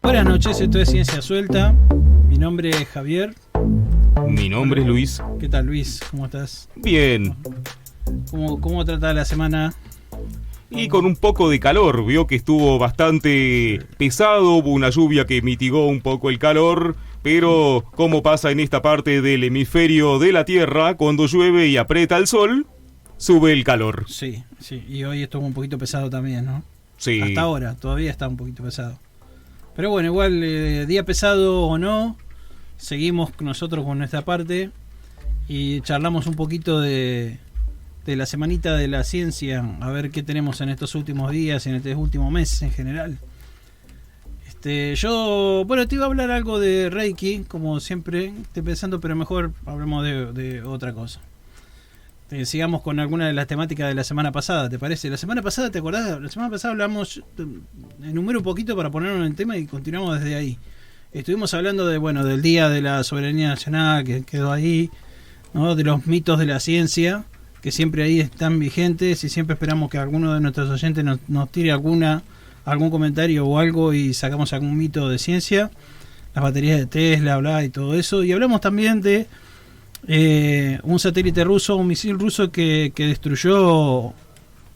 Buenas noches, esto es Ciencia Suelta. Mi nombre es Javier. Mi nombre es Luis. ¿Qué tal, Luis? ¿Cómo estás? Bien. ¿Cómo trata la semana? Y con un poco de calor, vio que estuvo bastante pesado, hubo una lluvia que mitigó un poco el calor, pero como pasa en esta parte del hemisferio de la Tierra, cuando llueve y aprieta el sol, sube el calor. Sí, y hoy estuvo un poquito pesado también, ¿no? Sí. Hasta ahora, todavía está un poquito pesado. Pero bueno, igual, día pesado o no, seguimos nosotros con nuestra parte y charlamos un poquito de la semanita de la ciencia, a ver qué tenemos en estos últimos días, en este último mes en general. Yo te iba a hablar algo de Reiki, como siempre estoy pensando, pero mejor hablemos de otra cosa. Sigamos con alguna de las temáticas de la semana pasada, ¿te parece? La semana pasada, ¿te acordás? La semana pasada hablamos, enumero un poquito para ponernos en el tema y continuamos desde ahí. Estuvimos hablando del Día de la Soberanía Nacional, que quedó ahí, ¿no? De los mitos de la ciencia, que siempre ahí están vigentes y siempre esperamos que alguno de nuestros oyentes nos tire algún comentario o algo y sacamos algún mito de ciencia, las baterías de Tesla, bla, y todo eso. Y hablamos también de un satélite ruso, un misil ruso que destruyó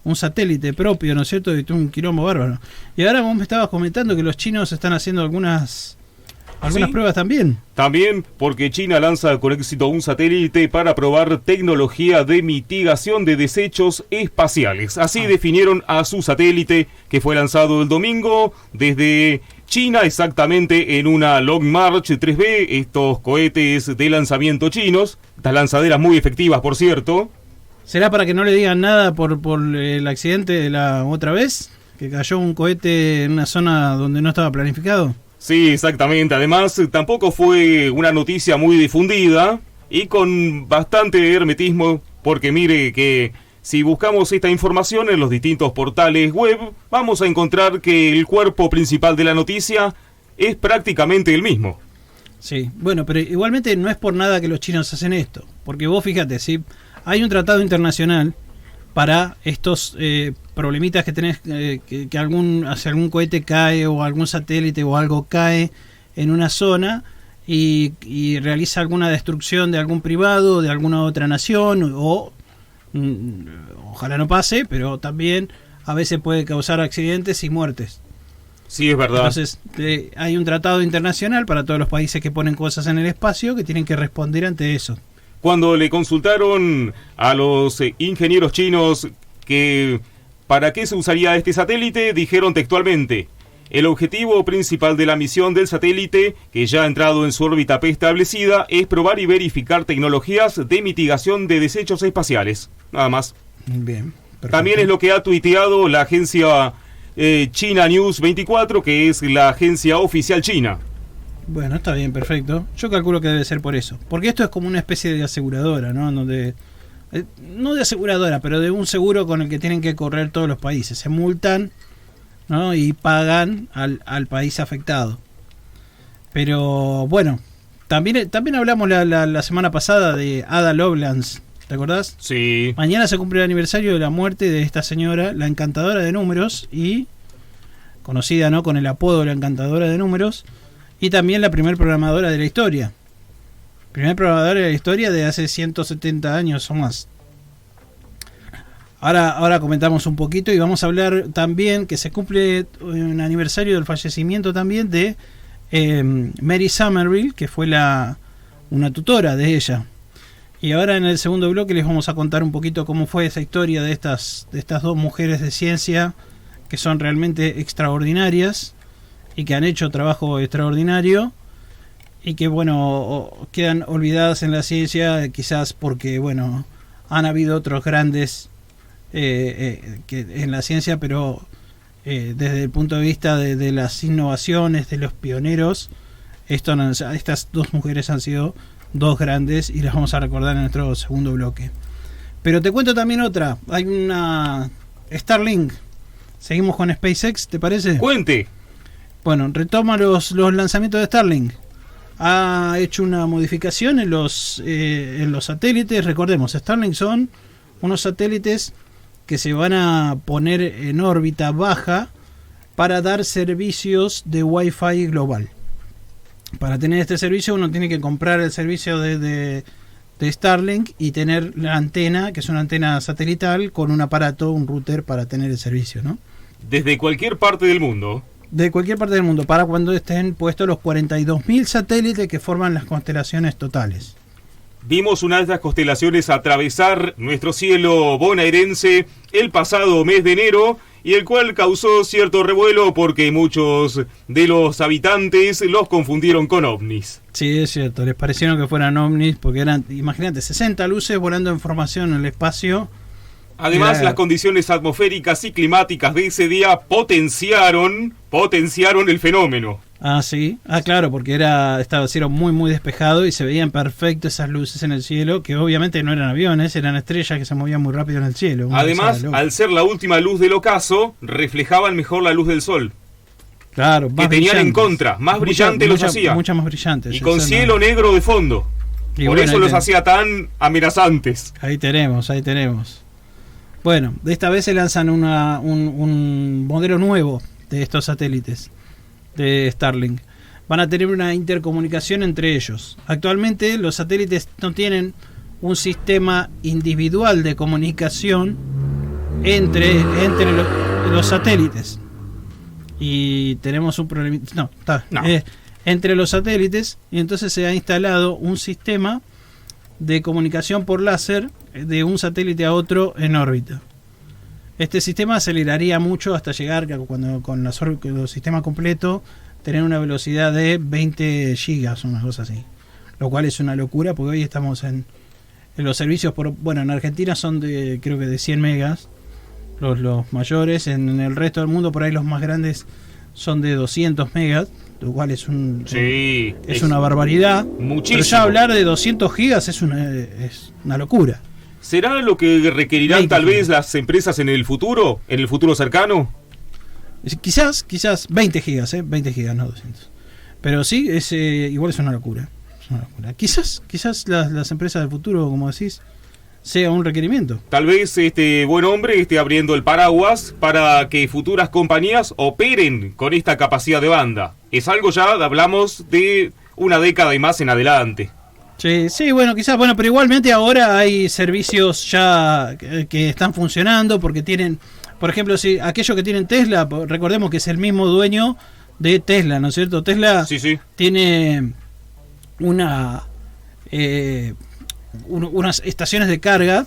un satélite propio, ¿no es cierto? Y tuvo un quilombo bárbaro. Y ahora vos me estabas comentando que los chinos están haciendo algunas pruebas también. También porque China lanza con éxito un satélite para probar tecnología de mitigación de desechos espaciales. Así definieron a su satélite, que fue lanzado el domingo desde China, exactamente en una Long March 3B, estos cohetes de lanzamiento chinos, estas lanzaderas muy efectivas, por cierto. ¿Será para que no le digan nada por el accidente de la otra vez? ¿Que cayó un cohete en una zona donde no estaba planificado? Sí, exactamente. Además, tampoco fue una noticia muy difundida y con bastante hermetismo, porque mire que si buscamos esta información en los distintos portales web, vamos a encontrar que el cuerpo principal de la noticia es prácticamente el mismo. Sí, bueno, pero igualmente no es por nada que los chinos hacen esto, porque vos fíjate, ¿sí? Hay un tratado internacional para estos problemitas que tenés, que si algún cohete cae o algún satélite o algo cae en una zona y realiza alguna destrucción de algún privado, de alguna otra nación, o ojalá no pase, pero también a veces puede causar accidentes y muertes. Sí, es verdad. Entonces hay un tratado internacional para todos los países que ponen cosas en el espacio que tienen que responder ante eso. Cuando le consultaron a los ingenieros chinos que para qué se usaría este satélite, dijeron textualmente: el objetivo principal de la misión del satélite, que ya ha entrado en su órbita preestablecida, es probar y verificar tecnologías de mitigación de desechos espaciales. Nada más. Bien, perfecto. También es lo que ha tuiteado la agencia China News 24, que es la agencia oficial china. Bueno, está bien, perfecto. Yo calculo que debe ser por eso. Porque esto es como una especie de aseguradora, ¿no? No de aseguradora, pero de un seguro con el que tienen que correr todos los países. Se multan, ¿no? Y pagan al país afectado. Pero bueno, también hablamos la semana pasada de Ada Lovelace, ¿te acordás? Sí. Mañana se cumple el aniversario de la muerte de esta señora, la encantadora de números, y conocida, ¿no?, con el apodo de la encantadora de números, y también la primer programadora de la historia. Primer programadora de la historia de hace 170 años o más. Ahora comentamos un poquito y vamos a hablar también que se cumple un aniversario del fallecimiento también de Mary Somerville, que fue una tutora de ella. Y ahora en el segundo bloque les vamos a contar un poquito cómo fue esa historia de estas dos mujeres de ciencia que son realmente extraordinarias y que han hecho trabajo extraordinario y que, bueno, quedan olvidadas en la ciencia, quizás porque, bueno, han habido otros grandes que en la ciencia, pero desde el punto de vista de las innovaciones, de los pioneros, estas dos mujeres han sido dos grandes y las vamos a recordar en nuestro segundo bloque. Pero te cuento también otra. Hay una Starlink. Seguimos con SpaceX, ¿te parece? Cuente. Bueno, retoma los lanzamientos de Starlink. ha hecho una modificación en los satélites. Recordemos, Starlink son unos satélites que se van a poner en órbita baja para dar servicios de Wi-Fi global. Para tener este servicio uno tiene que comprar el servicio de Starlink y tener la antena, que es una antena satelital, con un aparato, un router para tener el servicio, ¿no? Desde cualquier parte del mundo. De cualquier parte del mundo, para cuando estén puestos los 42.000 satélites que forman las constelaciones totales. Vimos una de estas constelaciones atravesar nuestro cielo bonaerense el pasado mes de enero, y el cual causó cierto revuelo porque muchos de los habitantes los confundieron con ovnis. Sí, es cierto, les parecieron que fueran ovnis porque eran, imagínate, 60 luces volando en formación en el espacio. Además, las condiciones atmosféricas y climáticas de ese día potenciaron el fenómeno. Ah, sí. Ah, claro, porque estaba el cielo muy despejado y se veían perfecto esas luces en el cielo, que obviamente no eran aviones, eran estrellas que se movían muy rápido en el cielo. Además, al ser la última luz del ocaso, reflejaban mejor la luz del sol. Claro, que tenían en contra, más brillante los hacía. Muchas más brillantes. Y con cielo negro de fondo. Y por eso los hacía tan amenazantes. Ahí tenemos. Bueno, de esta vez se lanzan un modelo nuevo de estos satélites de Starlink. Van a tener una intercomunicación entre ellos. Actualmente los satélites no tienen un sistema individual de comunicación entre los satélites. Y tenemos un problema. Entre los satélites, y entonces se ha instalado un sistema de comunicación por láser de un satélite a otro en órbita. Este sistema aceleraría mucho hasta llegar, con el sistema completo, tener una velocidad de 20 gigas, una cosa así. Lo cual es una locura, porque hoy estamos en los servicios, en Argentina son creo que de 100 megas, los mayores. En el resto del mundo, por ahí los más grandes son de 200 megas, lo cual es una barbaridad. Muchísimo. Pero ya hablar de 200 gigas es una locura. ¿Será lo que requerirán tal vez las empresas en el futuro cercano? Quizás 20 gigas, 20 gigas, no 200. Pero sí, igual es una locura. Quizás las empresas del futuro, como decís, sea un requerimiento. Tal vez este buen hombre esté abriendo el paraguas para que futuras compañías operen con esta capacidad de banda. Es algo ya, hablamos de una década y más en adelante. Sí, bueno, quizás, pero igualmente ahora hay servicios ya que están funcionando porque tienen, por ejemplo, si aquellos que tienen Tesla, recordemos que es el mismo dueño de Tesla, ¿no es cierto? Tesla sí. Tiene unas estaciones de carga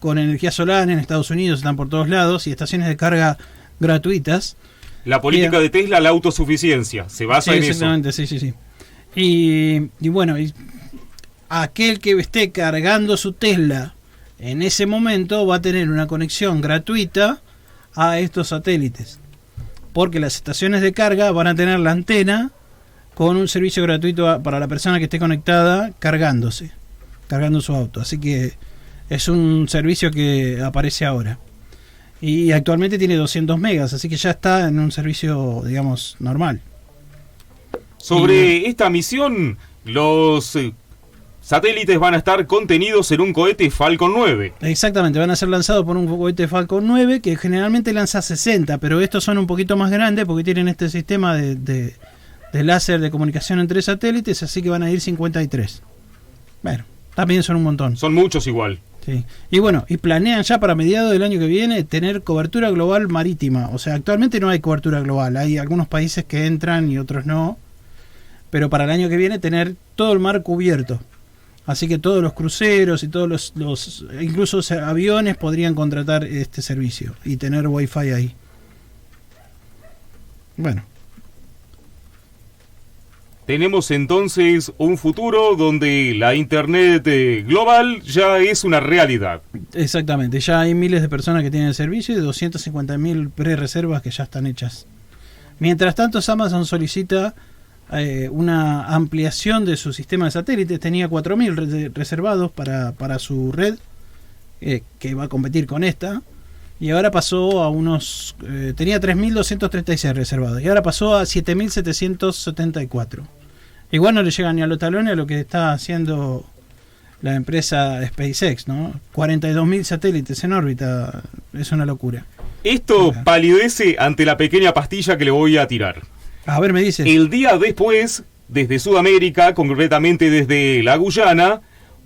con energía solar en Estados Unidos, están por todos lados, y estaciones de carga gratuitas. La política de Tesla, la autosuficiencia, se basa en eso. Exactamente, sí. Y bueno, aquel que esté cargando su Tesla en ese momento va a tener una conexión gratuita a estos satélites, porque las estaciones de carga van a tener la antena con un servicio gratuito para la persona que esté conectada cargando su auto. Así que es un servicio que aparece ahora y actualmente tiene 200 megas, así que ya está en un servicio, digamos, normal. Sobre esta misión, los satélites van a estar contenidos en un cohete Falcon 9. Exactamente, van a ser lanzados por un cohete Falcon 9 que generalmente lanza 60, pero estos son un poquito más grandes porque tienen este sistema de láser de comunicación entre satélites, así que van a ir 53. Bueno, también son un montón. Son muchos igual. Sí. Y bueno, y planean ya para mediados del año que viene tener cobertura global marítima. O sea, actualmente no hay cobertura global, hay algunos países que entran y otros no, pero para el año que viene tener todo el mar cubierto. Así que todos los cruceros y todos los incluso aviones podrían contratar este servicio y tener Wi-Fi ahí. Bueno. Tenemos entonces un futuro donde la internet global ya es una realidad. Exactamente, ya hay miles de personas que tienen el servicio y 250.000 pre-reservas que ya están hechas. Mientras tanto, Amazon solicita una ampliación de su sistema de satélites. Tenía 4.000 reservados para su red, que va a competir con esta, y ahora pasó a tenía 3.236 reservados y ahora pasó a 7.774. Igual no le llega ni a los talones a lo que está haciendo la empresa SpaceX, ¿no? 42.000 satélites en órbita, es una locura. Esto palidece ante la pequeña pastilla que le voy a tirar. A ver, me dices. El día después, desde Sudamérica, concretamente desde la Guyana,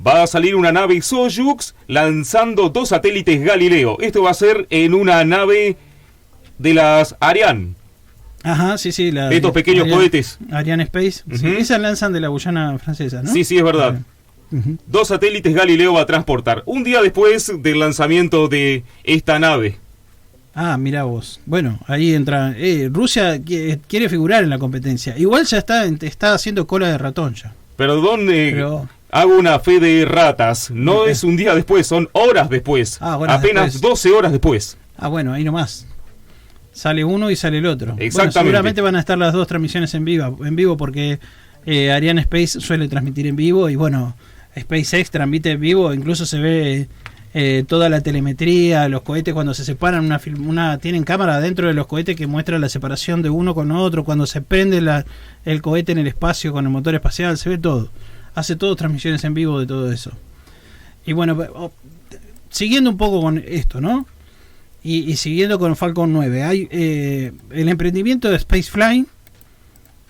va a salir una nave Soyuz lanzando 2 satélites Galileo. Esto va a ser en una nave de las Ariane. Ajá, sí, sí. Estos pequeños cohetes. Ariane Space. Sí, esas lanzan de la Guyana francesa, ¿no? Sí, sí, es verdad. 2 satélites Galileo va a transportar. Un día después del lanzamiento de esta nave. Ah, mirá vos. Bueno, ahí entra. Rusia quiere figurar en la competencia. Igual ya está haciendo cola de ratón ya. Perdón, hago una fe de ratas. No es un día después, son horas después. Apenas después. 12 horas después. Ah, bueno, ahí nomás. Sale uno y sale el otro. Exactamente. Bueno, seguramente van a estar las 2 transmisiones en vivo porque Ariane Space suele transmitir en vivo y bueno, SpaceX transmite en vivo, incluso se ve toda la telemetría, los cohetes cuando se separan, tienen cámara dentro de los cohetes que muestra la separación de uno con otro, cuando se prende el cohete en el espacio con el motor espacial, se ve todo. Hace todo transmisiones en vivo de todo eso. Y bueno, siguiendo un poco con esto, ¿no? Y siguiendo con Falcon 9, hay el emprendimiento de Spacefly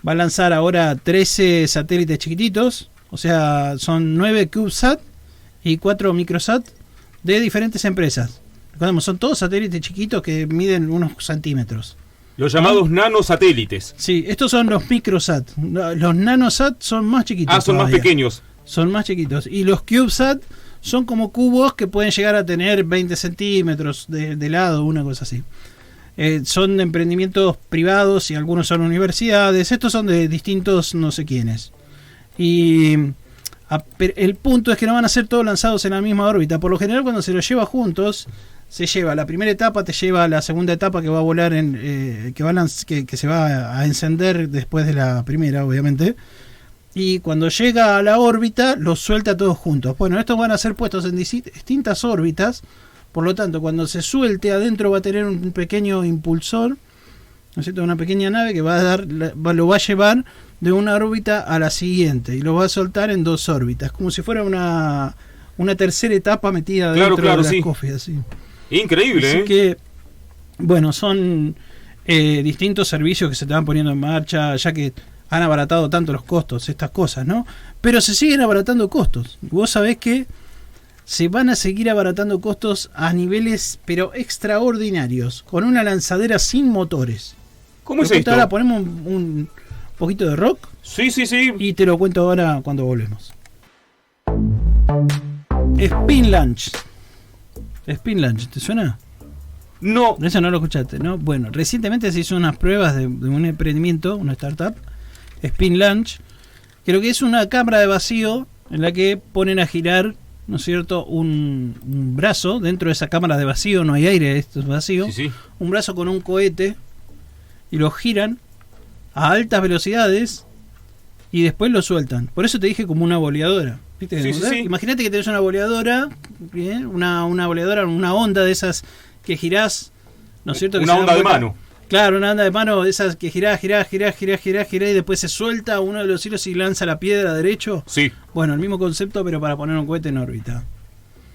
va a lanzar ahora 13 satélites chiquititos, o sea, son 9 CubeSat y 4 Microsat de diferentes empresas. Recordemos, son todos satélites chiquitos que miden unos centímetros. Los llamados nanosatélites. Sí, estos son los Microsat. Los Nanosat son más chiquitos. Son todavía más pequeños. Son más chiquitos. Y los CubeSat son como cubos que pueden llegar a tener 20 centímetros de lado, una cosa así. Son emprendimientos privados y algunos son universidades. Estos son de distintos no sé quiénes. Y el punto es que no van a ser todos lanzados en la misma órbita. Por lo general, cuando se los lleva juntos, se lleva la primera etapa, te lleva la segunda etapa que va a volar que se va a encender después de la primera, obviamente. Y cuando llega a la órbita, los suelta todos juntos. Bueno, estos van a ser puestos en distintas órbitas. Por lo tanto, cuando se suelte adentro va a tener un pequeño impulsor, ¿no es cierto? Una pequeña nave que lo va a llevar de una órbita a la siguiente y lo va a soltar en 2 órbitas, como si fuera una tercera etapa metida dentro de las cofia, sí. Increíble, así que, bueno, son distintos servicios que se te van poniendo en marcha, ya que han abaratado tanto los costos, estas cosas, ¿no? Pero se siguen abaratando costos. Vos sabés que se van a seguir abaratando costos a niveles, pero extraordinarios, con una lanzadera sin motores. ¿Cómo es esto? Ahora ponemos un poquito de rock. Sí, sí, sí. Y te lo cuento ahora cuando volvemos. Spin Launch. Spin Launch, ¿te suena? No. Eso no lo escuchaste, ¿no? Bueno, recientemente se hizo unas pruebas de un emprendimiento, una startup, Spin Launch, que lo que es una cámara de vacío en la que ponen a girar, ¿no es cierto?, un brazo. Dentro de esa cámara de vacío no hay aire, esto es vacío. Sí, sí. Un brazo con un cohete y lo giran a altas velocidades y después lo sueltan. Por eso te dije como una boleadora. ¿Viste? Sí, sí, sí. Imagínate que tenés una boleadora, ¿bien? Una boleadora, una onda de esas que girás, ¿no es cierto? Una onda de mano. Claro, una onda de mano de esas que girás y después se suelta uno de los hilos y lanza la piedra derecho. Sí. Bueno, el mismo concepto, pero para poner un cohete en órbita.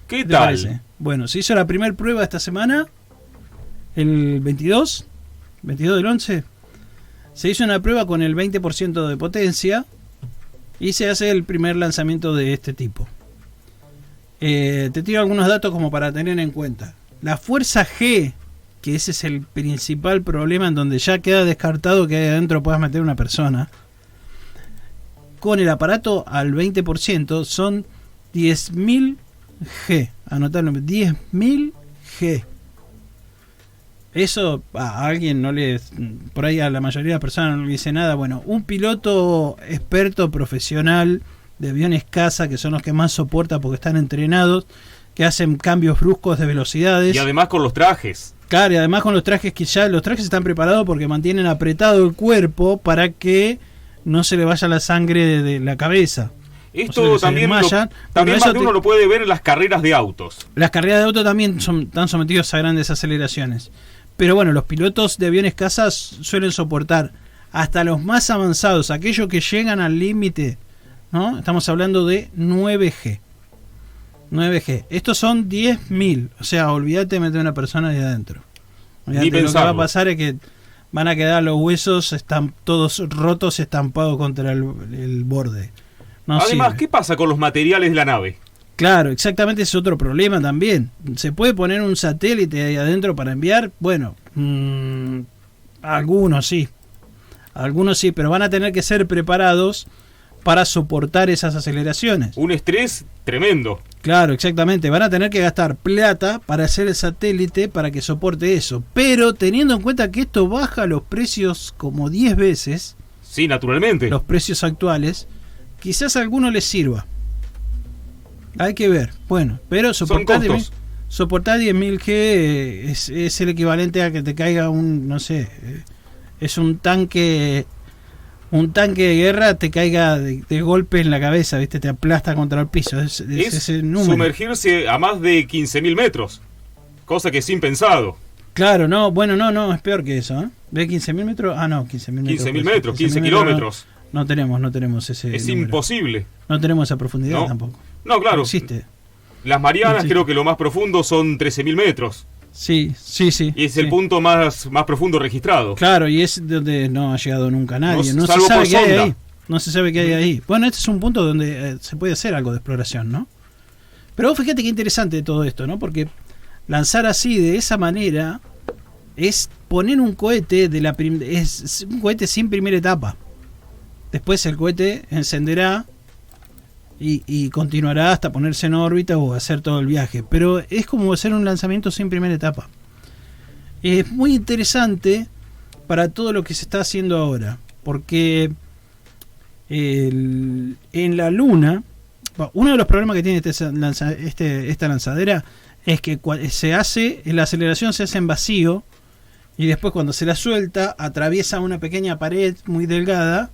¿Qué tal? Parece? Bueno, se hizo la primera prueba esta semana, el 22 del 11. Se hizo una prueba con el 20% de potencia y se hace el primer lanzamiento de este tipo. Te tiro algunos datos como para tener en cuenta. La fuerza G, que ese es el principal problema en donde ya queda descartado que ahí adentro puedas meter una persona, con el aparato al 20% son 10.000 G. Anotalo, 10.000 G. Eso a alguien no le... Por ahí a la mayoría de las personas no le dice nada. Bueno, un piloto experto, profesional, de aviones caza, que son los que más soporta porque están entrenados, que hacen cambios bruscos de velocidades. Y además con los trajes. Claro, y además con los trajes, que ya los trajes están preparados porque mantienen apretado el cuerpo para que no se le vaya la sangre de la cabeza. Esto también más de uno lo puede ver en las carreras de autos. Las carreras de autos también están sometidos a grandes aceleraciones. Pero bueno, los pilotos de aviones caza suelen soportar hasta los más avanzados, aquellos que llegan al límite, ¿no? Estamos hablando de 9G. 9G. Estos son 10.000. O sea, olvídate de meter una persona ahí adentro. Olvídate, lo que va a pasar es que van a quedar los huesos todos rotos, estampados contra el borde. No Además, sirve. ¿qué pasa con los materiales de la nave? Claro, exactamente, es otro problema también. ¿Se puede poner un satélite ahí adentro para enviar? Bueno, algunos sí, pero van a tener que ser preparados para soportar esas aceleraciones. Un estrés tremendo. Claro, exactamente, van a tener que gastar plata para hacer el satélite para que soporte eso. Pero teniendo en cuenta que esto baja los precios como 10 veces, Sí, naturalmente. los precios actuales, quizás a alguno les sirva. Hay que ver. Bueno, pero soportar 10.000 G es el equivalente a que te caiga no sé, es un tanque de guerra, te caiga de golpe en la cabeza, ¿viste? Te aplasta contra el piso. Es ese número. Sumergirse a más de 15.000 metros, cosa que es impensado. Claro, no, bueno, no, es peor que eso, ¿eh? ¿Ve 15.000 metros? Ah, no, 15.000 metros. 15.000 metros, 15 kilómetros. No tenemos ese Es número. imposible. No tenemos esa profundidad No. tampoco. No, claro. No existe. Las Marianas Sí. creo que lo más profundo son 13.000 metros. Sí. Y es el punto más profundo registrado. Claro, y es donde no ha llegado nunca nadie. No se salvo sabe por qué hay sonda. ahí. No se sabe qué hay ahí. Bueno, este es un punto donde se puede hacer algo de exploración, ¿no? Pero vos fíjate qué interesante todo esto, ¿no? Porque lanzar así, de esa manera, es poner un cohete es un cohete sin primera etapa. Después el cohete encenderá y continuará hasta ponerse en órbita o hacer todo el viaje. Pero es como hacer un lanzamiento sin primera etapa. Es muy interesante para todo lo que se está haciendo ahora. Porque en la Luna, uno de los problemas que tiene esta lanzadera es que la aceleración se hace en vacío y después cuando se la suelta atraviesa una pequeña pared muy delgada,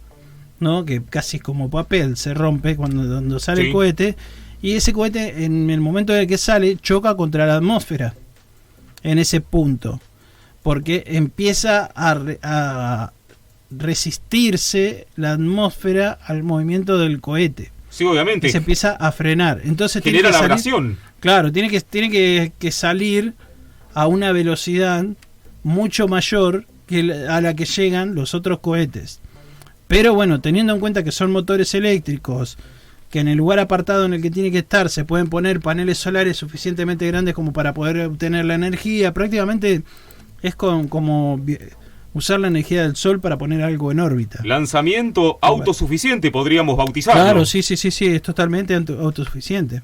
¿no? Que casi como papel se rompe cuando sale el cohete, y ese cohete en el momento en el que sale choca contra la atmósfera en ese punto, porque empieza a resistirse la atmósfera al movimiento del cohete. Sí, obviamente. Y se empieza a frenar. Entonces genera tiene que la salir, abrasión. claro, tiene que salir a una velocidad mucho mayor que a la que llegan los otros cohetes. Pero bueno, teniendo en cuenta que son motores eléctricos, que en el lugar apartado en el que tiene que estar se pueden poner paneles solares suficientemente grandes como para poder obtener la energía, prácticamente es como usar la energía del sol para poner algo en órbita. Lanzamiento autosuficiente, podríamos bautizarlo. Claro, sí, es totalmente autosuficiente.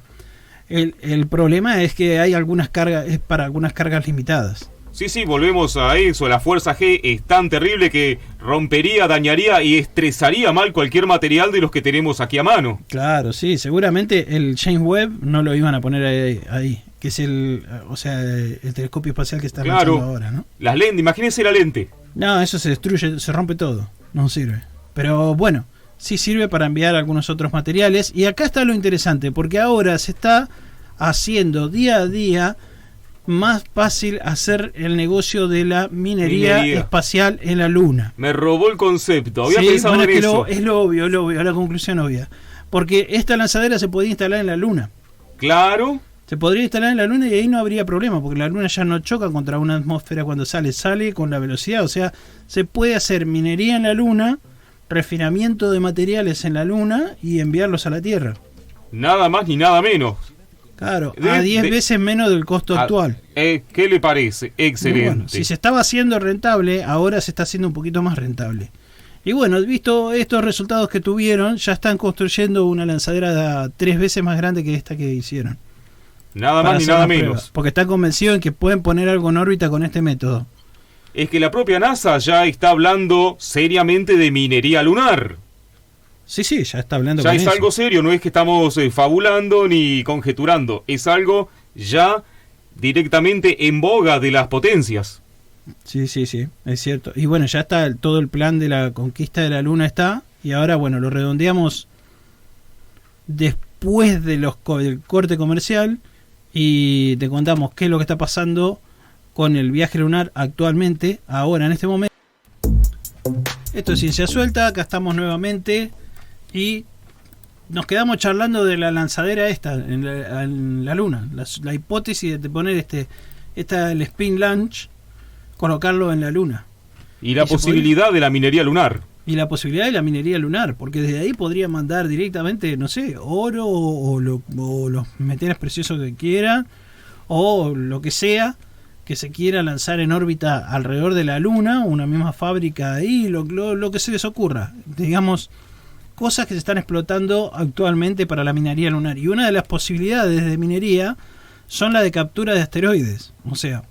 El problema es que hay algunas cargas, es para algunas cargas limitadas. Sí, volvemos a eso. La fuerza G es tan terrible que rompería, dañaría y estresaría mal cualquier material de los que tenemos aquí a mano. Claro, sí, seguramente el James Webb no lo iban a poner ahí, que es el telescopio espacial que está lanzando ahora, ¿no? Las lentes, imagínense la lente. No, eso se destruye, se rompe todo, no sirve. Pero bueno, sí sirve para enviar algunos otros materiales. Y acá está lo interesante, porque ahora se está haciendo día a día más fácil hacer el negocio de la minería espacial en la Luna. Me robó el concepto, había pensado en eso. Es lo obvio, la conclusión obvia. Porque esta lanzadera se podía instalar en la Luna. Claro. Se podría instalar en la Luna y ahí no habría problema, porque la Luna ya no choca contra una atmósfera cuando sale con la velocidad. O sea, se puede hacer minería en la Luna, refinamiento de materiales en la Luna y enviarlos a la Tierra. Nada más ni nada menos. Claro, a 10 veces menos del costo actual. ¿Qué le parece? Excelente. Bueno, si se estaba haciendo rentable, ahora se está haciendo un poquito más rentable. Y bueno, visto estos resultados que tuvieron, ya están construyendo una lanzadera 3 veces más grande que esta que hicieron. Nada más ni nada menos. Porque están convencidos en que pueden poner algo en órbita con este método. Es que la propia NASA ya está hablando seriamente de minería lunar. Sí, ya está hablando ya con es eso. Algo serio, no es que estamos fabulando ni conjeturando, es algo ya directamente en boga de las potencias. Sí, es cierto. Y bueno, ya está todo el plan de la conquista de la Luna está, y ahora bueno, lo redondeamos después de del corte comercial y te contamos qué es lo que está pasando con el viaje lunar actualmente, ahora en este momento. Esto es Ciencia Suelta, acá estamos nuevamente y nos quedamos charlando de la lanzadera esta en la Luna, la hipótesis de poner el Spin Launch, colocarlo en la Luna. Y la posibilidad de la minería lunar. Y la posibilidad de la minería lunar, porque desde ahí podría mandar directamente, no sé, oro o los metales preciosos que quiera, o lo que sea que se quiera lanzar en órbita alrededor de la Luna, una misma fábrica ahí, lo que se les ocurra. Digamos, cosas que se están explotando actualmente para la minería lunar. Y una de las posibilidades de minería son la de captura de asteroides. O sea,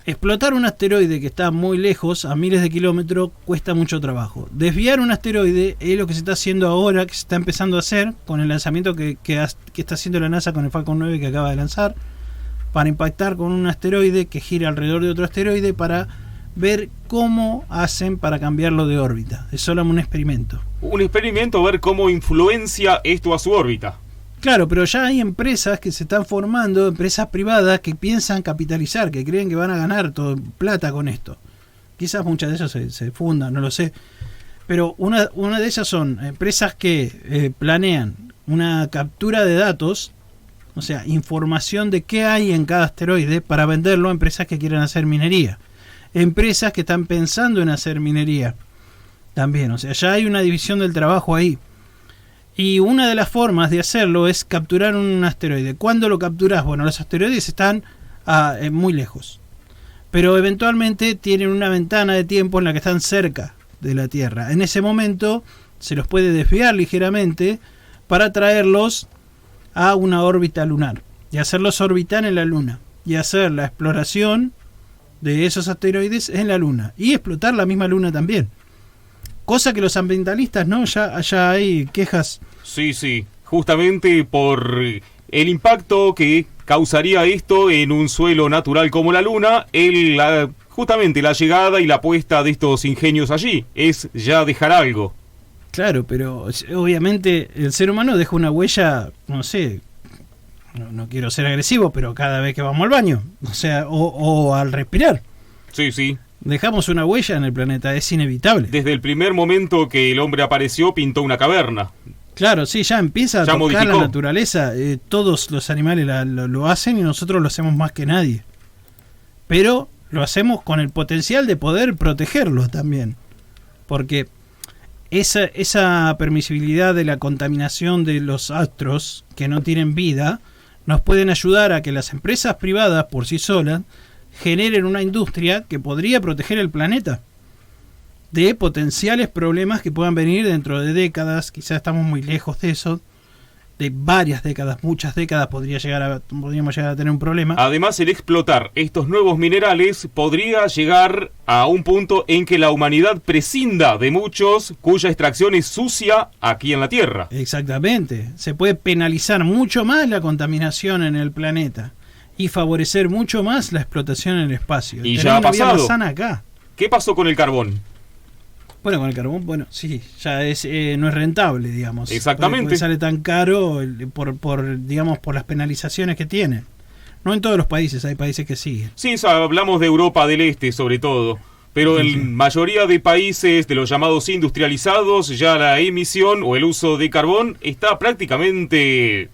explotar un asteroide que está muy lejos, a miles de kilómetros, cuesta mucho trabajo. Desviar un asteroide es lo que se está haciendo ahora, que se está empezando a hacer con el lanzamiento que está haciendo la NASA con el Falcon 9 que acaba de lanzar, para impactar con un asteroide que gira alrededor de otro asteroide para ver cómo hacen para cambiarlo de órbita. Es solo un experimento. Un experimento, ver cómo influencia esto a su órbita. Claro, pero ya hay empresas que se están formando, empresas privadas que piensan capitalizar, que creen que van a ganar todo plata con esto. Quizás muchas de ellas se fundan, no lo sé. Pero una de ellas son empresas que planean una captura de datos, o sea, información de qué hay en cada asteroide para venderlo a empresas que quieren hacer minería. Empresas que están pensando en hacer minería también, o sea, ya hay una división del trabajo ahí. Y una de las formas de hacerlo es capturar un asteroide. ¿Cuándo lo capturas? Bueno, los asteroides están muy lejos, pero eventualmente tienen una ventana de tiempo en la que están cerca de la Tierra. En ese momento se los puede desviar ligeramente para traerlos a una órbita lunar y hacerlos orbitar en la Luna y hacer la exploración de esos asteroides en la Luna y explotar la misma Luna también. Cosa que los ambientalistas, ¿no? Ya hay quejas. Sí, justamente por el impacto que causaría esto en un suelo natural como la Luna, justamente la llegada y la puesta de estos ingenios allí es ya dejar algo. Claro, pero obviamente el ser humano deja una huella, no sé, no quiero ser agresivo, pero cada vez que vamos al baño, o sea, o al respirar. Sí. Dejamos una huella en el planeta, es inevitable. Desde el primer momento que el hombre apareció, pintó una caverna. Claro, sí, ya empieza a tocar modificó la naturaleza. Todos los animales lo hacen y nosotros lo hacemos más que nadie. Pero lo hacemos con el potencial de poder protegerlos también. Porque esa permisibilidad de la contaminación de los astros que no tienen vida nos pueden ayudar a que las empresas privadas por sí solas generen una industria que podría proteger el planeta de potenciales problemas que puedan venir dentro de décadas. Quizás estamos muy lejos de eso, de varias décadas, muchas décadas podríamos llegar a tener un problema. Además, el explotar estos nuevos minerales podría llegar a un punto en que la humanidad prescinda de muchos cuya extracción es sucia aquí en la Tierra. Exactamente, se puede penalizar mucho más la contaminación en el planeta y favorecer mucho más la explotación en el espacio. Y ya ha pasado. Acá. ¿Qué pasó con el carbón? Bueno, con el carbón, sí, ya no es rentable, digamos. Exactamente. Porque sale tan caro por las penalizaciones que tiene. No en todos los países, hay países que siguen. Sí, hablamos de Europa del Este sobre todo. Pero en mayoría de países de los llamados industrializados, ya la emisión o el uso de carbón está prácticamente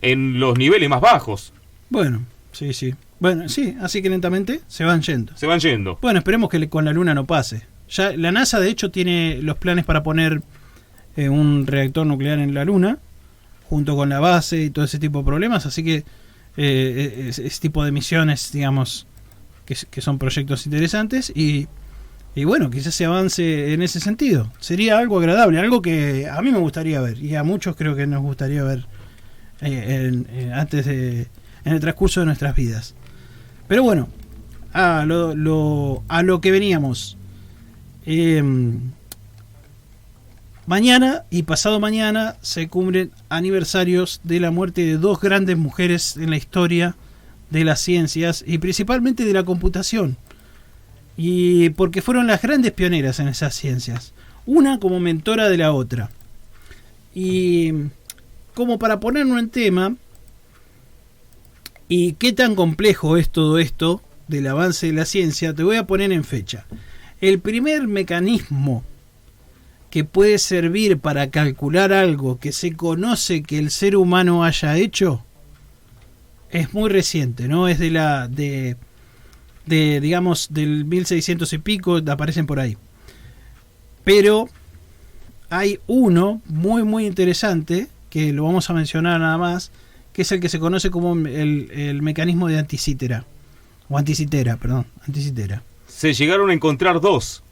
en los niveles más bajos. Bueno, sí. Bueno, sí, así que lentamente se van yendo. Bueno, esperemos que con la Luna no pase. Ya la NASA, de hecho, tiene los planes para poner un reactor nuclear en la Luna, junto con la base y todo ese tipo de problemas. Así que ese tipo de misiones, digamos, que son proyectos interesantes. Y bueno, quizás se avance en ese sentido. Sería algo agradable, algo que a mí me gustaría ver. Y a muchos creo que nos gustaría ver en el transcurso de nuestras vidas. Pero bueno, a lo que veníamos. Mañana y pasado mañana se cumplen aniversarios de la muerte de dos grandes mujeres en la historia de las ciencias y principalmente de la computación, y porque fueron las grandes pioneras en esas ciencias, una como mentora de la otra. Y como para ponernos en tema y qué tan complejo es todo esto del avance de la ciencia, te voy a poner en fecha. el primer mecanismo que puede servir para calcular algo que se conoce que el ser humano haya hecho es muy reciente, ¿no? Es de digamos, del 1600 y pico, aparecen por ahí. Pero hay uno muy muy interesante, que lo vamos a mencionar nada más, que es el que se conoce como el mecanismo de anticítera. O anticitera, perdón, anticitera. Se llegaron a encontrar dos.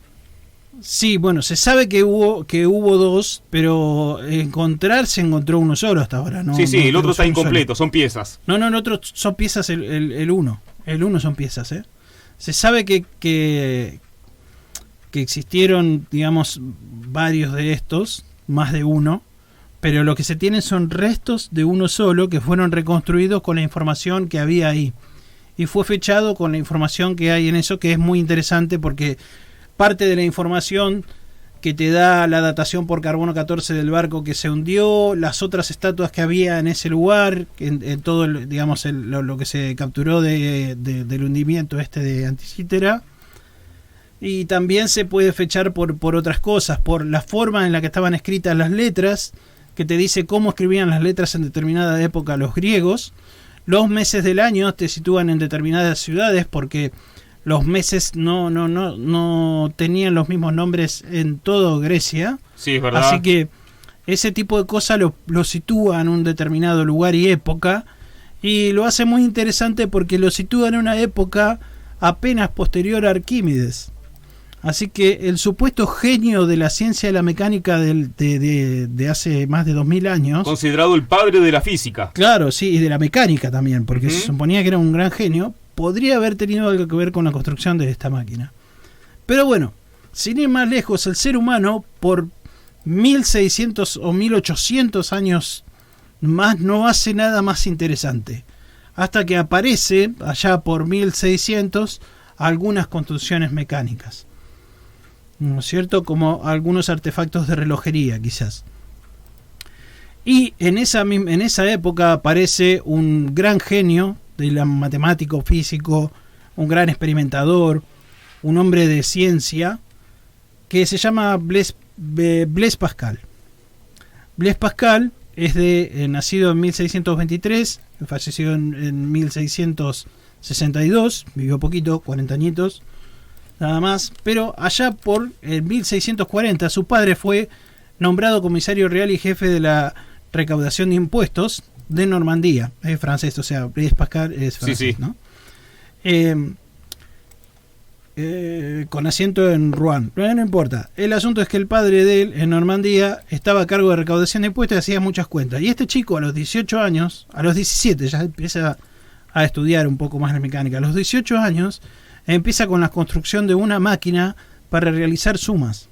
Sí, bueno, se sabe que hubo dos, pero se encontró uno solo hasta ahora, ¿no? Sí, no, el otro está solo. incompleto, son piezas. No, el otro son piezas, el uno. El uno son piezas, ¿eh? Se sabe que existieron, digamos, varios de estos, más de uno, pero lo que se tiene son restos de uno solo que fueron reconstruidos con la información que había ahí. Y fue fechado con la información que hay en eso, que es muy interesante porque parte de la información que te da la datación por carbono 14 del barco que se hundió, las otras estatuas que había en ese lugar, en todo digamos lo que se capturó del hundimiento de Anticítera. Y también se puede fechar por otras cosas, por la forma en la que estaban escritas las letras, que te dice cómo escribían las letras en determinada época los griegos. Los meses del año te sitúan en determinadas ciudades porque los meses no tenían los mismos nombres en toda Grecia. Sí, es verdad. Así que ese tipo de cosas lo sitúa en un determinado lugar y época, y lo hace muy interesante porque lo sitúa en una época apenas posterior a Arquímedes. Así que el supuesto genio de la ciencia de la mecánica de hace más de 2000 años... Considerado el padre de la física. Claro, sí, y de la mecánica también, porque se suponía que era un gran genio, podría haber tenido algo que ver con la construcción de esta máquina. Pero bueno, sin ir más lejos, el ser humano por 1600 o 1800 años más no hace nada más interesante. Hasta que aparece, allá por 1600, algunas construcciones mecánicas. ¿No es cierto? Como algunos artefactos de relojería, quizás. Y en esa época aparece un gran genio del matemático, físico, un gran experimentador, un hombre de ciencia, que se llama Blaise Pascal. Blaise Pascal es nacido en 1623, falleció en 1662, vivió poquito, 40 añitos, nada más, pero allá por 1640 su padre fue nombrado comisario real y jefe de la recaudación de impuestos de Normandía. Es francés, o sea, Blaise Pascal es francés, sí. ¿No? Con asiento en Rouen. No importa. El asunto es que el padre de él en Normandía estaba a cargo de recaudación de impuestos y hacía muchas cuentas. Y este chico a los 18 años, a los 17 ya empieza a estudiar un poco más la mecánica. A los 18 años empieza con la construcción de una máquina para realizar sumas,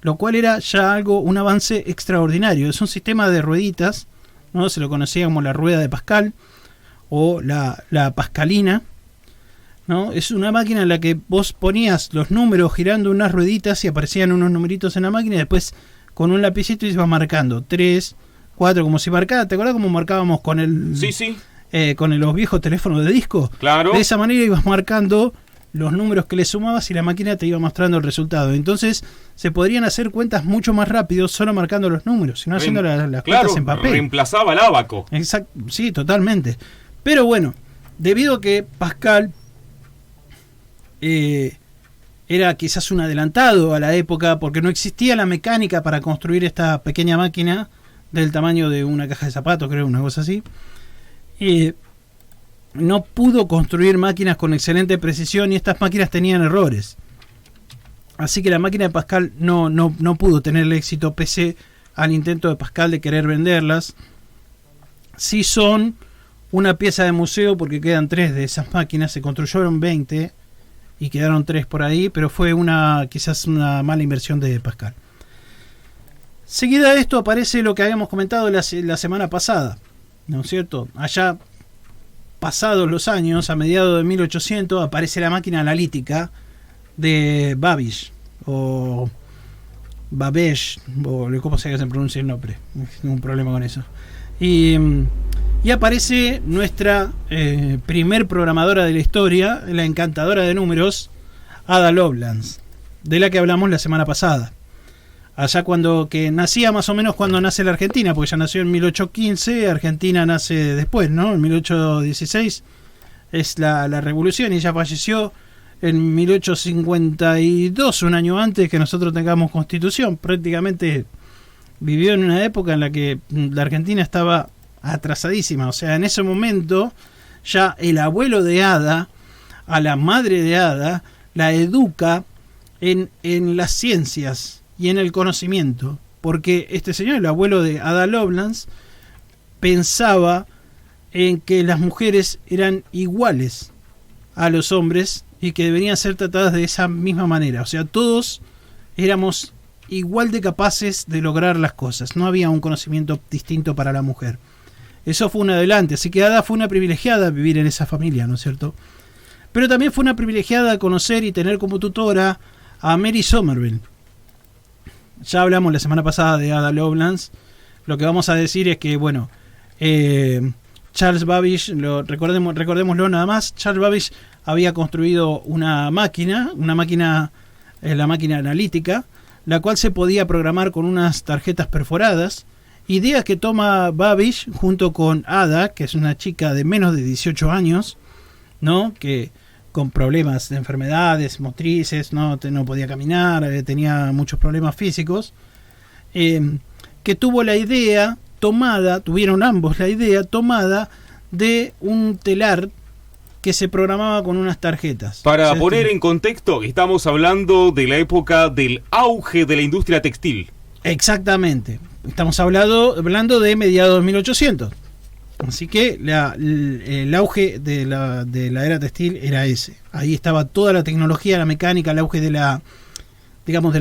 lo cual era ya un avance extraordinario. Es un sistema de rueditas, ¿no? Se lo conocía como la rueda de Pascal o la pascalina, ¿no? Es una máquina en la que vos ponías los números girando unas rueditas y aparecían unos numeritos en la máquina, y después con un lapicito ibas marcando 3, 4, como si marcara. ¿Te acuerdas cómo marcábamos con el... Sí. Con los viejos teléfonos de disco? Claro. De esa manera ibas marcando los números que le sumabas y la máquina te iba mostrando el resultado. Entonces se podrían hacer cuentas mucho más rápido solo marcando los números, sino haciendo las cuentas en papel. Reemplazaba el ábaco. Exacto, sí, totalmente. Pero bueno, debido a que Pascal era quizás un adelantado a la época, porque no existía la mecánica para construir esta pequeña máquina del tamaño de una caja de zapatos, creo, una cosa así. No pudo construir máquinas con excelente precisión y estas máquinas tenían errores. Así que la máquina de Pascal no pudo tener el éxito pese al intento de Pascal de querer venderlas. Sí son una pieza de museo porque quedan 3 de esas máquinas. Se construyeron 20 y quedaron 3 por ahí, pero fue quizás una mala inversión de Pascal. Seguida de esto aparece lo que habíamos comentado la semana pasada, ¿no es cierto? Allá, pasados los años, a mediados de 1800, aparece la máquina analítica de Babbage, o Babbage, o cómo se pronuncia el nombre, ningún problema con eso. Y aparece nuestra primer programadora de la historia, la encantadora de números, Ada Lovelace, de la que hablamos la semana pasada. Allá que nacía más o menos cuando nace la Argentina, porque ya nació en 1815, Argentina nace después, ¿no? En 1816 es la revolución, y ella falleció en 1852, un año antes que nosotros tengamos constitución. Prácticamente vivió en una época en la que la Argentina estaba atrasadísima. O sea, en ese momento ya el abuelo de Ada, a la madre de Ada, la educa en las ciencias y en el conocimiento, porque este señor, el abuelo de Ada Lovelace, pensaba en que las mujeres eran iguales a los hombres y que deberían ser tratadas de esa misma manera. O sea, todos éramos igual de capaces de lograr las cosas, no había un conocimiento distinto para la mujer. Eso fue un adelante, así que Ada fue una privilegiada vivir en esa familia, ¿no es cierto? Pero también fue una privilegiada conocer y tener como tutora a Mary Somerville. Ya hablamos la semana pasada de Ada Lovelace. Lo que vamos a decir es que, bueno, Charles Babbage, recordémoslo nada más, Charles Babbage había construido una máquina, la máquina analítica, la cual se podía programar con unas tarjetas perforadas. Idea que toma Babbage junto con Ada, que es una chica de menos de 18 años, ¿no? Que con problemas de enfermedades motrices, no podía caminar, tenía muchos problemas físicos, que tuvieron ambos la idea tomada de un telar que se programaba con unas tarjetas. Para poner en contexto, estamos hablando de la época del auge de la industria textil. Exactamente, estamos hablando de mediados de 1800. Así que el auge de la era textil era ese. Ahí estaba toda la tecnología, la mecánica, el auge de la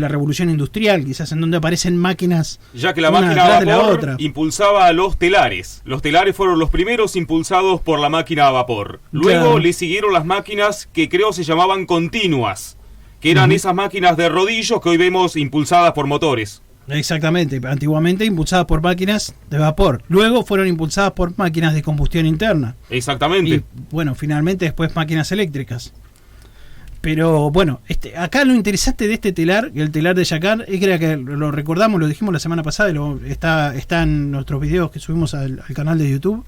revolución industrial, quizás en donde aparecen máquinas. Ya que la máquina a vapor impulsaba a los telares. Los telares fueron los primeros impulsados por la máquina a vapor. Luego le siguieron las máquinas que creo se llamaban continuas, que eran esas máquinas de rodillos que hoy vemos impulsadas por motores. Exactamente, antiguamente impulsadas por máquinas de vapor, luego fueron impulsadas por máquinas de combustión interna. Exactamente. Y bueno, finalmente después máquinas eléctricas. Pero bueno, acá lo interesante de este telar, el telar de Jacquard, es que lo recordamos, lo dijimos la semana pasada, está en nuestros videos que subimos al canal de YouTube,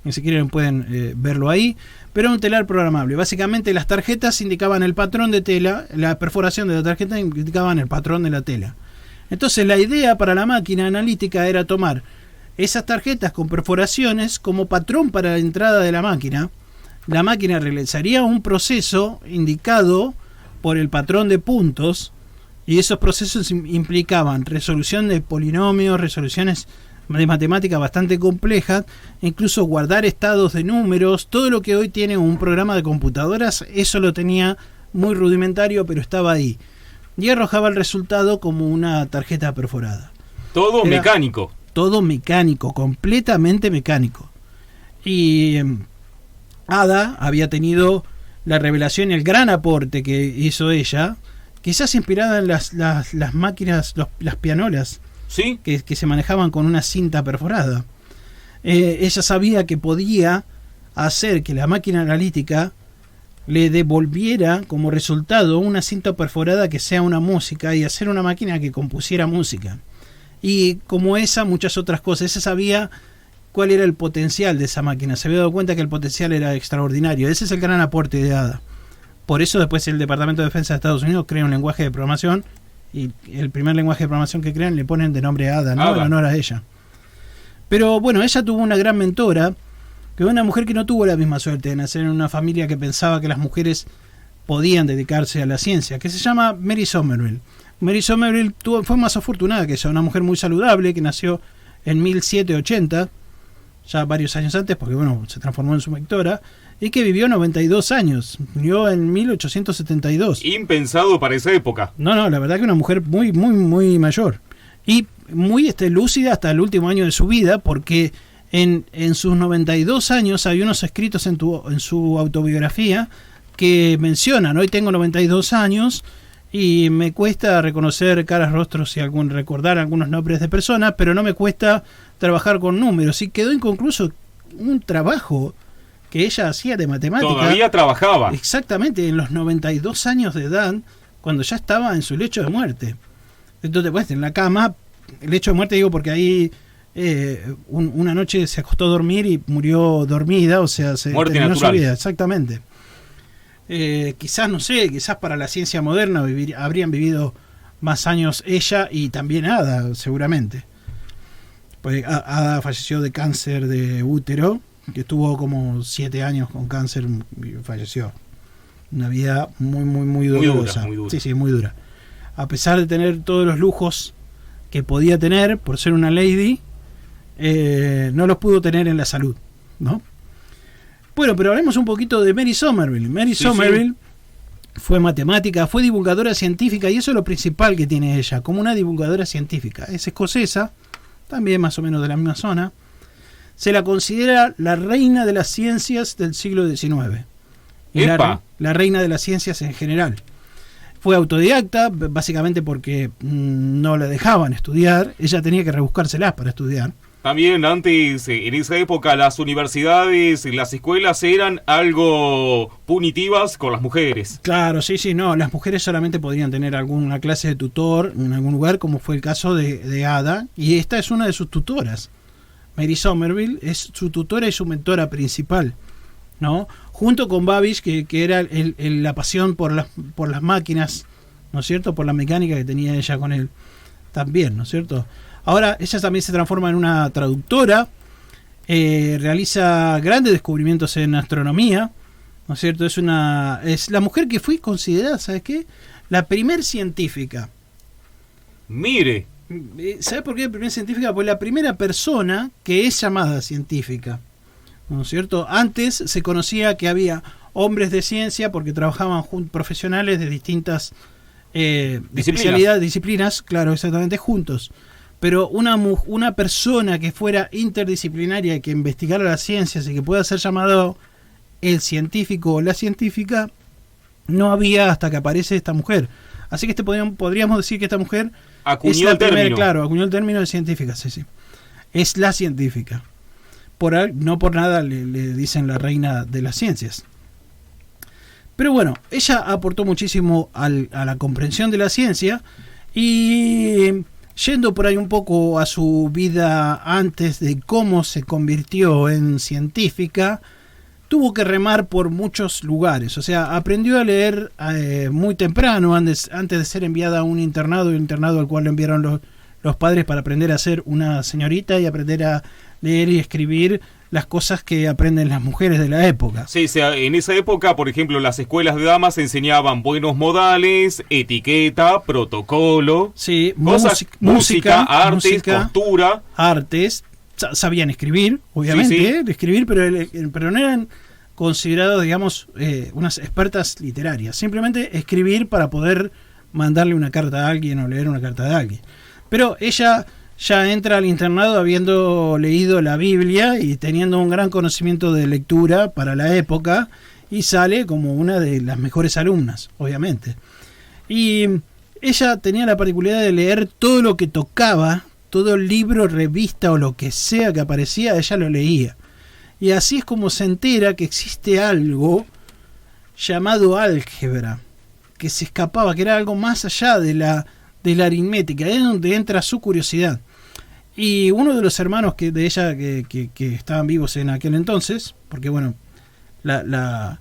y si quieren pueden verlo ahí, pero es un telar programable. Básicamente las tarjetas indicaban el patrón de tela, la perforación de la tarjeta indicaban el patrón de la tela. Entonces la idea para la máquina analítica era tomar esas tarjetas con perforaciones como patrón para la entrada de la máquina. La máquina realizaría un proceso indicado por el patrón de puntos, y esos procesos implicaban resolución de polinomios, resoluciones de matemática bastante complejas, incluso guardar estados de números. Todo lo que hoy tiene un programa de computadoras, eso lo tenía muy rudimentario, pero estaba ahí. Y arrojaba el resultado como una tarjeta perforada. Todo mecánico. Todo mecánico, completamente mecánico. Y Ada había tenido la revelación y el gran aporte que hizo ella, quizás inspirada en las máquinas, las pianolas, ¿sí? que se manejaban con una cinta perforada. Ella sabía que podía hacer que la máquina analítica le devolviera como resultado una cinta perforada que sea una música, y hacer una máquina que compusiera música. Y como esa, muchas otras cosas. Ella sabía cuál era el potencial de esa máquina, se había dado cuenta que el potencial era extraordinario. Ese es el gran aporte de Ada. Por eso después el Departamento de Defensa de Estados Unidos crea un lenguaje de programación, y el primer lenguaje de programación que crean le ponen de nombre Ada, ¿no? En honor a ella. Pero bueno, ella tuvo una gran mentora, que una mujer que no tuvo la misma suerte de nacer en una familia que pensaba que las mujeres podían dedicarse a la ciencia, que se llama Mary Somerville. Mary Somerville fue más afortunada que ella, una mujer muy saludable que nació en 1780, ya varios años antes, porque bueno, se transformó en su mentora, y que vivió 92 años, murió en 1872. Impensado para esa época. No, la verdad que una mujer muy, muy, muy mayor, y muy lúcida hasta el último año de su vida, porque en sus 92 años hay unos escritos en su autobiografía que mencionan: hoy tengo 92 años y me cuesta reconocer caras, rostros y recordar algunos nombres de personas, pero no me cuesta trabajar con números. Y quedó inconcluso un trabajo que ella hacía de matemática. Todavía trabajaba. Exactamente, en los 92 años de edad, cuando ya estaba en su lecho de muerte. Entonces, pues, en la cama, el lecho de muerte digo porque ahí una noche se acostó a dormir y murió dormida, o sea, se muerte terminó natural. su vida, exactamente. Quizás, no sé, quizás para la ciencia moderna habrían vivido más años ella y también Ada, seguramente. Pues Ada falleció de cáncer de útero, que estuvo como 7 años con cáncer y falleció. Una vida muy dolorosa. Muy dura. Sí, muy dura. A pesar de tener todos los lujos que podía tener por ser una lady, no los pudo tener en la salud, ¿no? Bueno, pero hablemos un poquito de Mary Somerville. Mary Somerville fue matemática, fue divulgadora científica, y eso es lo principal que tiene ella, como una divulgadora científica. Es escocesa, también más o menos de la misma zona. Se la considera la reina de las ciencias del siglo XIX. Y la reina de las ciencias en general. Fue autodidacta, básicamente porque no la dejaban estudiar. Ella tenía que rebuscárselas para estudiar. También antes, en esa época, las universidades, las escuelas eran algo punitivas con las mujeres. Claro, sí, no. Las mujeres solamente podían tener alguna clase de tutor en algún lugar, como fue el caso de Ada. Y esta es una de sus tutoras. Mary Somerville es su tutora y su mentora principal, ¿no? Junto con Babbage, que era la pasión por las máquinas, ¿no es cierto? Por la mecánica que tenía ella con él también, ¿no es cierto? Ahora ella también se transforma en una traductora, realiza grandes descubrimientos en astronomía, ¿no es cierto? Es la mujer que fue considerada, ¿sabes qué? La primer científica. Mire. ¿Sabe por qué la primera científica? Pues la primera persona que es llamada científica, ¿no es cierto? Antes se conocía que había hombres de ciencia porque trabajaban profesionales de distintas disciplinas, claro, exactamente, juntos. Pero una persona que fuera interdisciplinaria y que investigara las ciencias y que pueda ser llamado el científico o la científica, no había hasta que aparece esta mujer. Así que podríamos decir que esta mujer acuñó el término. Claro, acuñó el término de científica, sí. Es la científica. No por nada le dicen la reina de las ciencias. Pero bueno, ella aportó muchísimo a la comprensión de la ciencia, y yendo por ahí un poco a su vida antes de cómo se convirtió en científica, tuvo que remar por muchos lugares. O sea, aprendió a leer muy temprano, antes de ser enviada a un internado al cual le enviaron los padres para aprender a ser una señorita y aprender a leer y escribir las cosas que aprenden las mujeres de la época. Sí, o sea, en esa época, por ejemplo, las escuelas de damas enseñaban buenos modales, etiqueta, protocolo, sí, música, artes, costura. Artes, sabían escribir, obviamente, sí. Escribir, pero no eran considerados, digamos, unas expertas literarias. Simplemente escribir para poder mandarle una carta a alguien o leer una carta de alguien. Pero ella ya entra al internado habiendo leído la Biblia y teniendo un gran conocimiento de lectura para la época, y sale como una de las mejores alumnas, obviamente. Y ella tenía la particularidad de leer todo lo que tocaba, todo libro, revista o lo que sea que aparecía, ella lo leía. Y así es como se entera que existe algo llamado álgebra, que se escapaba, que era algo más allá de la aritmética. Ahí es donde entra su curiosidad. Y uno de los hermanos de ella que estaban vivos en aquel entonces, porque bueno, 3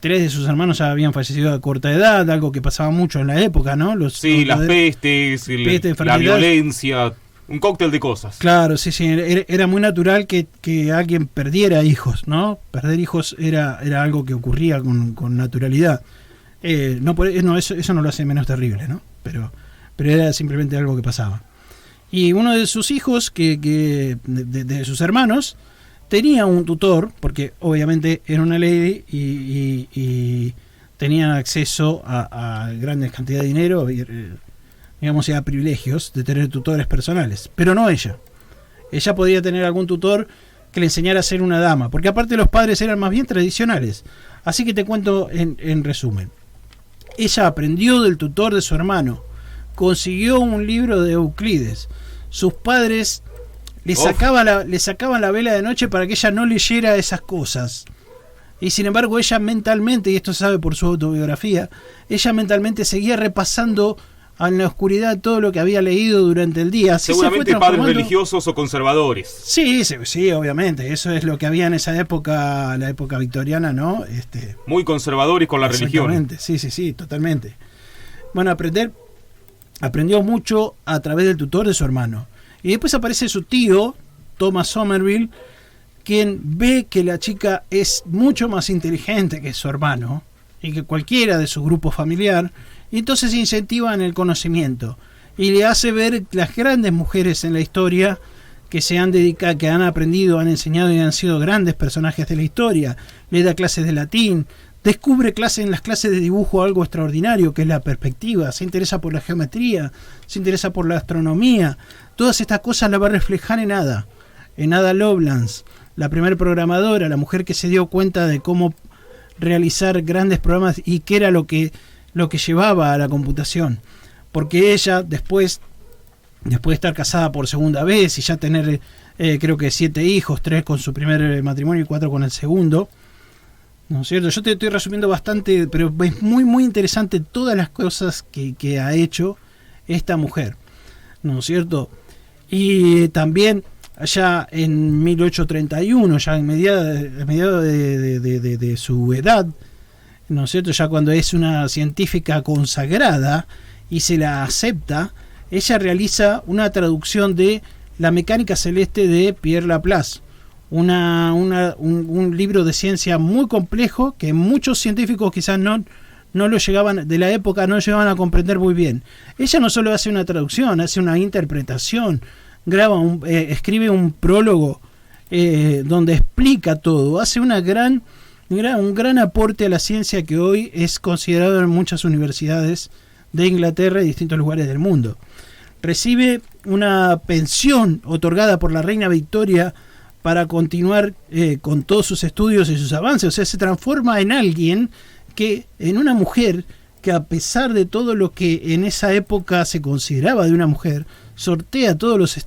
de sus hermanos ya habían fallecido a corta edad, algo que pasaba mucho en la época, ¿no? Las pestes, la violencia, un cóctel de cosas. Claro, sí, era muy natural que alguien perdiera hijos, ¿no? Perder hijos era algo que ocurría con naturalidad. Eso no lo hace menos terrible, ¿no? Pero era simplemente algo que pasaba. Y uno de sus hijos, de sus hermanos, tenía un tutor, porque obviamente era una lady y tenía acceso a grandes cantidades de dinero, digamos, y a privilegios de tener tutores personales. Pero no ella. Ella podía tener algún tutor que le enseñara a ser una dama, porque aparte los padres eran más bien tradicionales. Así que te cuento en resumen. Ella aprendió del tutor de su hermano, consiguió un libro de Euclides. Sus padres le sacaban la vela de noche para que ella no leyera esas cosas. Y sin embargo ella mentalmente, y esto se sabe por su autobiografía, ella mentalmente seguía repasando en la oscuridad todo lo que había leído durante el día. Así seguramente padres religiosos o conservadores. Sí, obviamente. Eso es lo que había en esa época, la época victoriana, ¿no? Muy conservadores con la religión. Sí, totalmente. Bueno, aprendió mucho a través del tutor de su hermano. Y después aparece su tío, Thomas Somerville, quien ve que la chica es mucho más inteligente que su hermano y que cualquiera de su grupo familiar, y entonces incentiva en el conocimiento y le hace ver las grandes mujeres en la historia que se han dedicado, que han aprendido, han enseñado y han sido grandes personajes de la historia. Le da clases de latín, descubre en las clases de dibujo algo extraordinario que es la perspectiva, se interesa por la geometría, se interesa por la astronomía. Todas estas cosas las va a reflejar en Ada Lovelace, la primer programadora, la mujer que se dio cuenta de cómo realizar grandes programas y qué era lo que llevaba a la computación. Porque ella, después de estar casada por segunda vez y ya tener creo que 7 hijos, 3 con su primer matrimonio y 4 con el segundo, ¿no es cierto? Yo te estoy resumiendo bastante, pero es muy muy interesante todas las cosas que ha hecho esta mujer, ¿no es cierto? Y también allá en 1831, ya en mediados de su edad, ¿no es cierto? Ya cuando es una científica consagrada y se la acepta, ella realiza una traducción de La mecánica celeste de Pierre Laplace, un libro de ciencia muy complejo que muchos científicos quizás no lo llegaban, de la época no llegaban a comprender muy bien. Ella no solo hace una traducción, hace una interpretación, escribe un prólogo donde explica todo, hace un gran aporte a la ciencia que hoy es considerado en muchas universidades de Inglaterra y distintos lugares del mundo. Recibe una pensión otorgada por la reina Victoria para continuar con todos sus estudios y sus avances. O sea, se transforma en una mujer que, a pesar de todo lo que en esa época se consideraba de una mujer, sortea todos los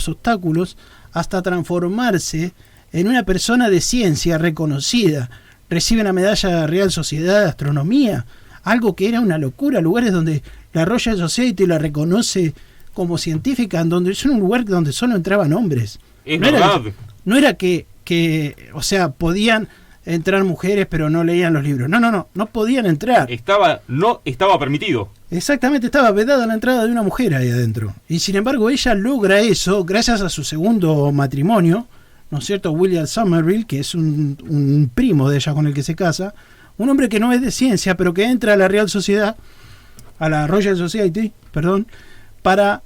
obstáculos hasta transformarse en una persona de ciencia reconocida. Recibe la medalla Real Sociedad de Astronomía, algo que era una locura, lugares donde la Royal Society la reconoce como científica, donde es un lugar donde solo entraban hombres. Es verdad. No era que o sea, podían entrar mujeres pero no leían los libros. No podían entrar. No estaba permitido. Exactamente, estaba vedada la entrada de una mujer ahí adentro. Y sin embargo ella logra eso gracias a su segundo matrimonio, ¿no es cierto? William Somerville, que es un primo de ella con el que se casa, un hombre que no es de ciencia, pero que entra a la Real Sociedad, a la Royal Society, para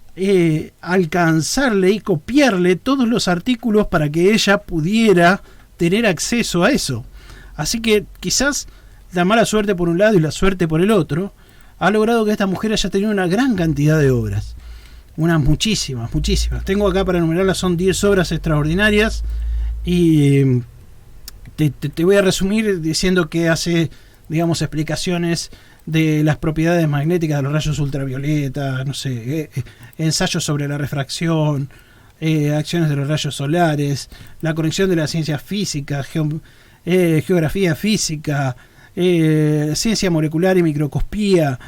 alcanzarle y copiarle todos los artículos para que ella pudiera tener acceso a eso. Así que quizás la mala suerte por un lado y la suerte por el otro ha logrado que esta mujer haya tenido una gran cantidad de obras. Muchísimas. Tengo acá para enumerarlas, son 10 obras extraordinarias y te voy a resumir diciendo que hace, digamos, explicaciones de las propiedades magnéticas de los rayos ultravioleta, ensayos sobre la refracción, acciones de los rayos solares, la conexión de la ciencia física, geografía física, ciencia molecular y microscopía,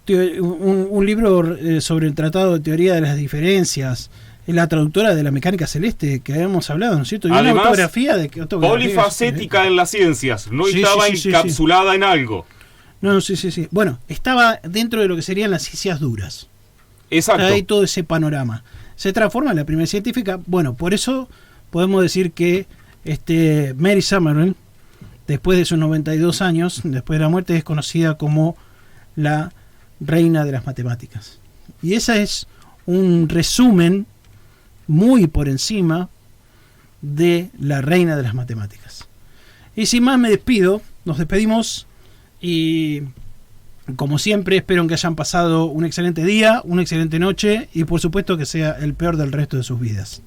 un libro sobre el tratado de teoría de las diferencias, la traductora de La mecánica celeste que habíamos hablado, ¿no es cierto? Y además, una autografía polifacética en las ciencias, no estaba encapsulada en algo. No, sí. Bueno, estaba dentro de lo que serían las ciencias duras. Exacto. Hay todo ese panorama. Se transforma en la primera científica. Bueno, por eso podemos decir que Mary Summerville, después de sus 92 años, después de la muerte, es conocida como la reina de las matemáticas. Y esa es un resumen muy por encima de la reina de las matemáticas. Y sin más me despido, nos despedimos y como siempre espero que hayan pasado un excelente día, una excelente noche y por supuesto que sea el peor del resto de sus vidas.